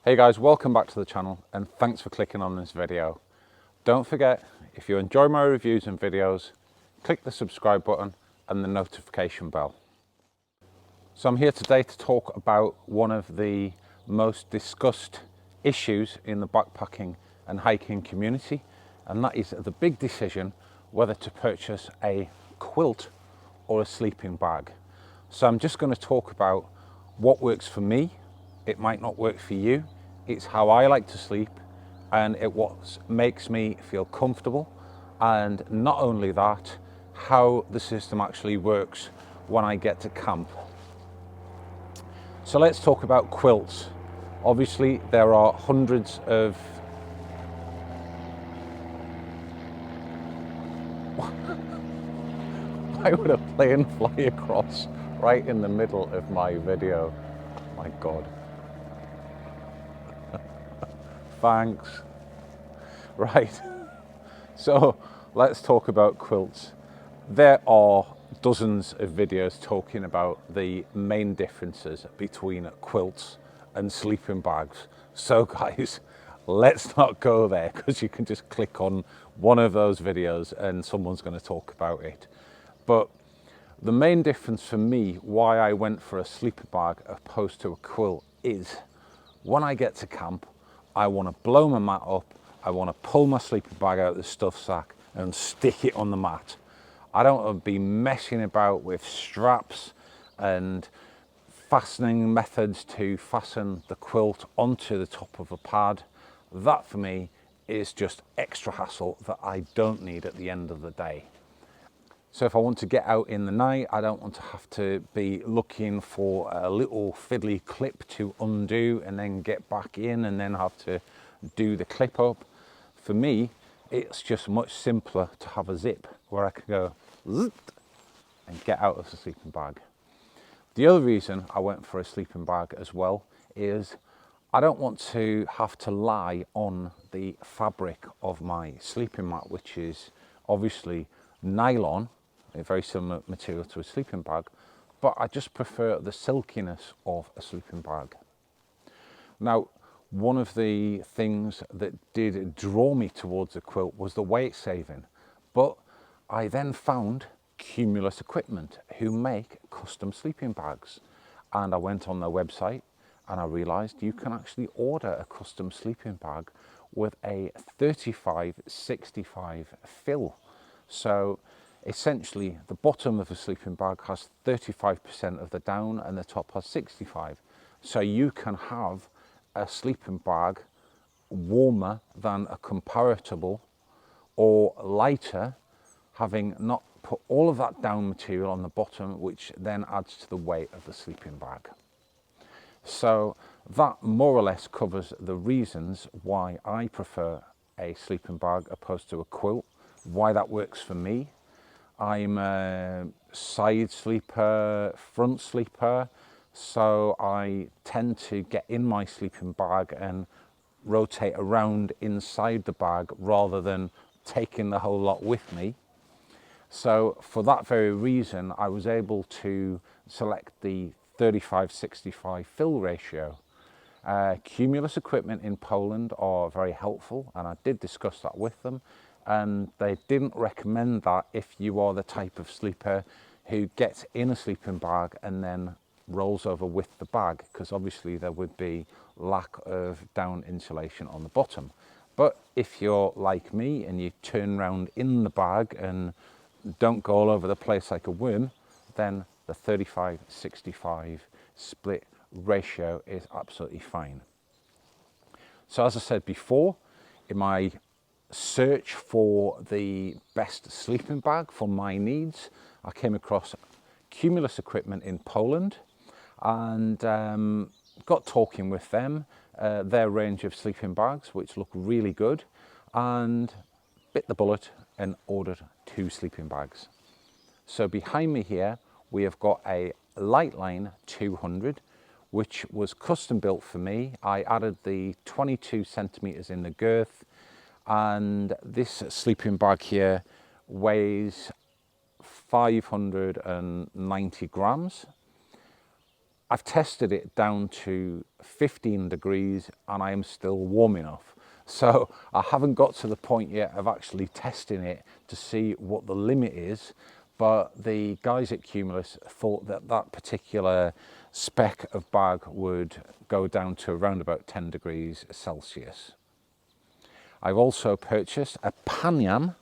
Hey guys, welcome back to the channel and thanks for clicking on this video. Don't forget, if you enjoy my reviews and videos, click the subscribe button and the notification bell. So I'm here today to talk about one of the most discussed issues in the backpacking and hiking community, and that is the big decision whether to purchase a quilt or a sleeping bag. So I'm just going to talk about what works for me. It might not work for you. It's how I like to sleep, and it what makes me feel comfortable. And not only that, how the system actually works when I get to camp. So let's talk about quilts. Obviously, there are hundreds of why would a plane fly across right in the middle of my video? My God. Thanks. Right, so let's talk about quilts. There are dozens of videos talking about the main differences between quilts and sleeping bags. So guys, let's not go there, because you can just click on one of those videos and someone's going to talk about it. But the main difference for me, why I went for a sleeping bag opposed to a quilt, is when I get to camp, I want to blow my mat up, I want to pull my sleeping bag out of the stuff sack and stick it on the mat. I don't want to be messing about with straps and fastening methods to fasten the quilt onto the top of a pad. That for me is just extra hassle that I don't need at the end of the day. So if I want to get out in the night, I don't want to have to be looking for a little fiddly clip to undo and then get back in and then have to do the clip up. For me, it's just much simpler to have a zip where I can go zip and get out of the sleeping bag. The other reason I went for a sleeping bag as well is I don't want to have to lie on the fabric of my sleeping mat, which is obviously nylon, a very similar material to a sleeping bag, but I just prefer the silkiness of a sleeping bag. Now, one of the things that did draw me towards a quilt was the weight saving, but I then found Cumulus Equipment, who make custom sleeping bags, and I went on their website and I realized you can actually order a custom sleeping bag with a 35-65 fill. So essentially, the bottom of a sleeping bag has 35% of the down and the top has 65. So you can have a sleeping bag warmer than a comparable or lighter, having not put all of that down material on the bottom, which then adds to the weight of the sleeping bag. So that more or less covers the reasons why I prefer a sleeping bag opposed to a quilt, why that works for me. I'm a side sleeper, front sleeper, so I tend to get in my sleeping bag and rotate around inside the bag rather than taking the whole lot with me. So for that very reason, I was able to select the 35-65 fill ratio. Cumulus Equipment in Poland are very helpful, and I did discuss that with them. And they didn't recommend that if you are the type of sleeper who gets in a sleeping bag and then rolls over with the bag, because obviously there would be lack of down insulation on the bottom. But if you're like me and you turn around in the bag and don't go all over the place like a worm, then the 35-65 split ratio is absolutely fine. So as I said before, in my search for the best sleeping bag for my needs, I came across Cumulus Equipment in Poland and got talking with them, their range of sleeping bags, which look really good, and bit the bullet and ordered 2 sleeping bags. So behind me here, we have got a Lite 200, which was custom built for me. I added the 22 centimeters in the girth, and this sleeping bag here weighs 590 grams. I've tested it down to 15 degrees and I am still warm enough. So I haven't got to the point yet of actually testing it to see what the limit is, but the guys at Cumulus thought that that particular spec of bag would go down to around about 10 degrees Celsius. I've also purchased a Panyam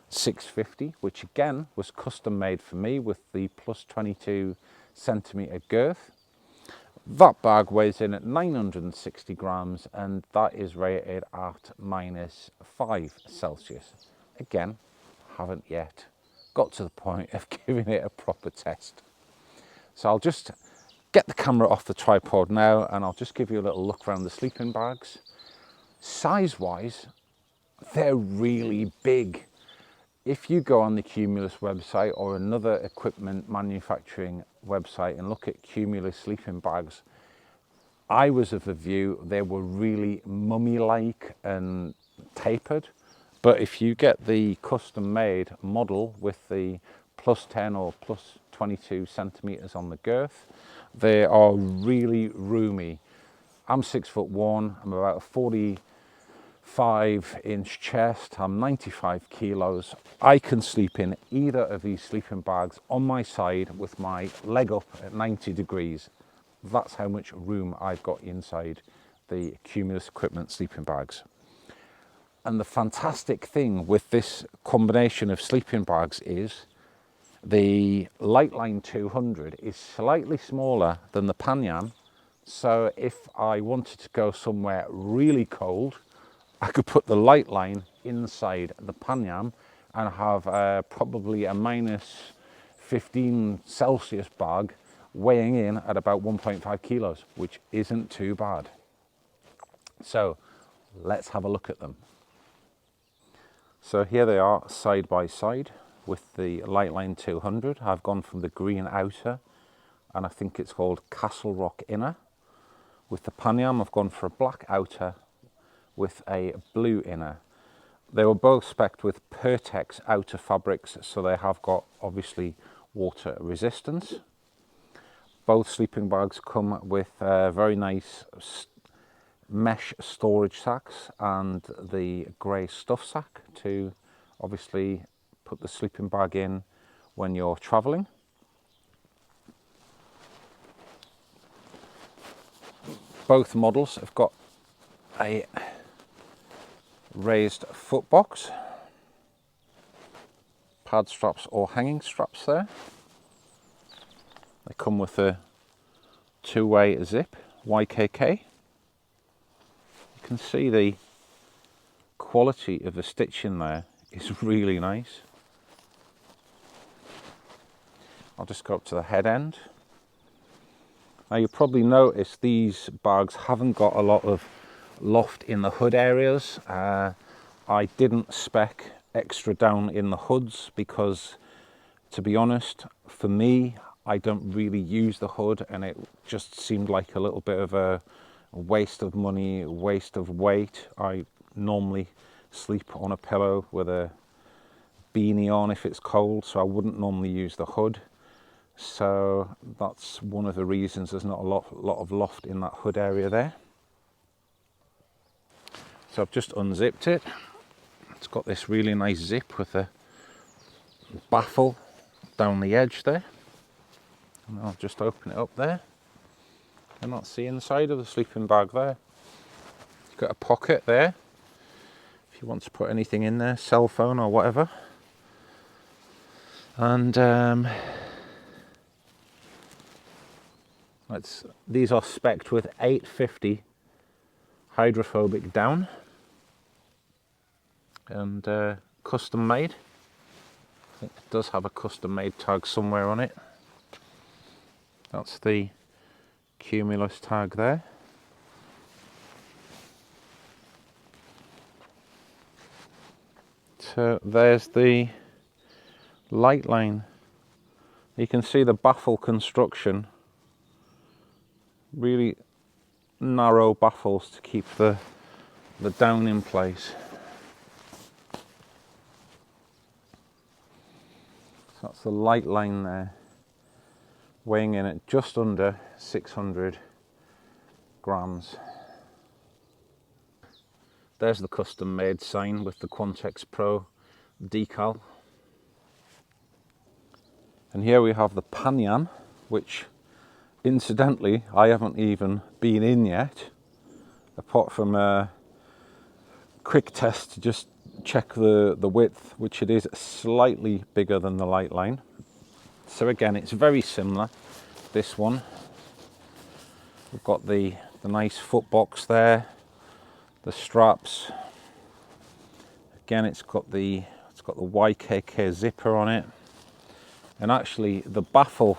650, which again was custom made for me with the plus 22 centimetre girth. That bag weighs in at 960 grams and that is rated at -5 Celsius. Again, haven't yet got to the point of giving it a proper test. So I'll just get the camera off the tripod now and I'll just give you a little look around the sleeping bags. Size-wise, they're really big. If you go on the Cumulus website or another equipment manufacturing website and look at Cumulus sleeping bags, I was of the view they were really mummy-like and tapered. But if you get the custom-made model with the plus 10 or plus 22 centimetres on the girth, they are really roomy. I'm 6'1", I'm about a 45-inch chest, I'm 95 kilos. I can sleep in either of these sleeping bags on my side with my leg up at 90 degrees. That's how much room I've got inside the Cumulus equipment sleeping bags. And the fantastic thing with this combination of sleeping bags is the Lite 200 is slightly smaller than the Panyam. So if I wanted to go somewhere really cold, I could put the Lite inside the Panyam and have probably a -15 Celsius bag weighing in at about 1.5 kilos, which isn't too bad. So let's have a look at them. So here they are side by side with the Lite 200. I've gone from the green outer and I think it's called Castle Rock inner. With the Panyam, I've gone for a black outer with a blue inner. They were both spec'd with Pertex outer fabrics, so they have got obviously water resistance. Both sleeping bags come with very nice mesh storage sacks and the grey stuff sack to obviously put the sleeping bag in when you're travelling. Both models have got a raised foot box, pad straps or hanging straps there. They come with a two-way zip, YKK. You can see the quality of the stitching there is really nice. I'll just go up to the head end. Now you probably notice these bags haven't got a lot of loft in the hood areas. I didn't spec extra down in the hoods because, to be honest, for me, I don't really use the hood and it just seemed like a little bit of a waste of money, a waste of weight. I normally sleep on a pillow with a beanie on if it's cold, so I wouldn't normally use the hood. So that's one of the reasons there's not a lot of loft in that hood area there. So I've just unzipped it. It's got this really nice zip with a baffle down the edge there. And I'll just open it up there. And that's the inside of the sleeping bag there. It's got a pocket there if you want to put anything in there, cell phone or whatever. And these are spec'd with 850 hydrophobic down and custom made. I think it does have a custom made tag somewhere on it. That's the Cumulus tag there. So there's the Lite. You can see the baffle construction, really narrow baffles to keep the down in place. So that's the Lite there. weighing in at just under 600 grams. There's the custom made sign with the Quantex Pro decal. And here we have the Panyam, which incidentally I haven't even been in yet, apart from a quick test to just check the width, which it is slightly bigger than the Lite line. So again, it's very similar. This one, we've got the nice foot box there, the straps. Again, it's got the YKK zipper on it, and actually the baffle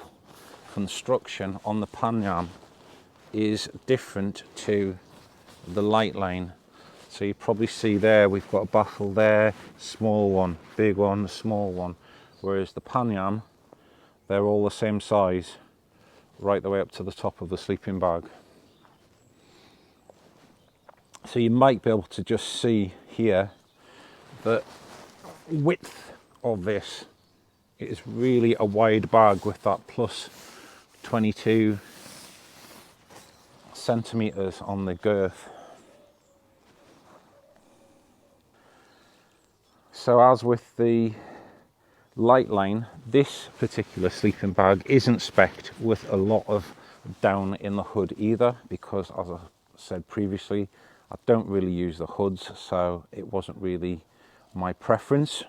construction on the Panyam is different to the Lite line. So you probably see there we've got a baffle there, small one, big one, small one, whereas the Panyam, they're all the same size right the way up to the top of the sleeping bag. So you might be able to just see here the width of this. It is really a wide bag with that plus 22 centimeters on the girth. So as with the Lite line, this particular sleeping bag isn't spec'd with a lot of down in the hood either, because as I said previously, I don't really use the hoods, so it wasn't really my preference.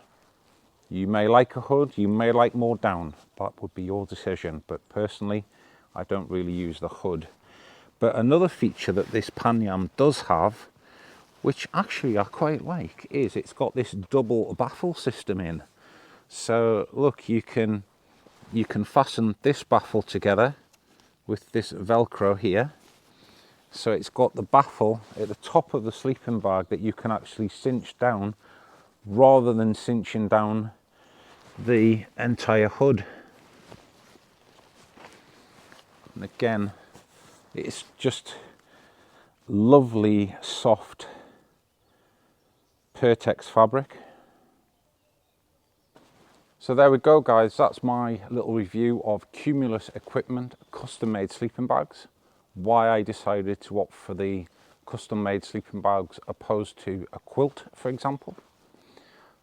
You may like a hood, you may like more down, that would be your decision, but personally I don't really use the hood. But another feature that this Panyam does have, which actually I quite like, is it's got this double baffle system in. So look, you can fasten this baffle together with this Velcro here. So it's got the baffle at the top of the sleeping bag that you can actually cinch down rather than cinching down the entire hood. And again, it's just lovely soft Pertex fabric. So there we go guys, that's my little review of Cumulus equipment custom made sleeping bags. Why I decided to opt for the custom made sleeping bags opposed to a quilt, for example.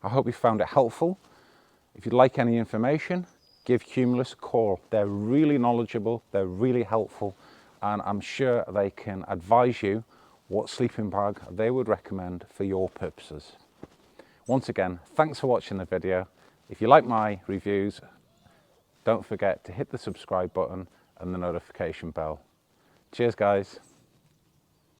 I hope you found it helpful. If you'd like any information, give Cumulus a call. They're really knowledgeable, they're really helpful, and I'm sure they can advise you what sleeping bag they would recommend for your purposes. Once again, thanks for watching the video. If you like my reviews, don't forget to hit the subscribe button and the notification bell. Cheers guys.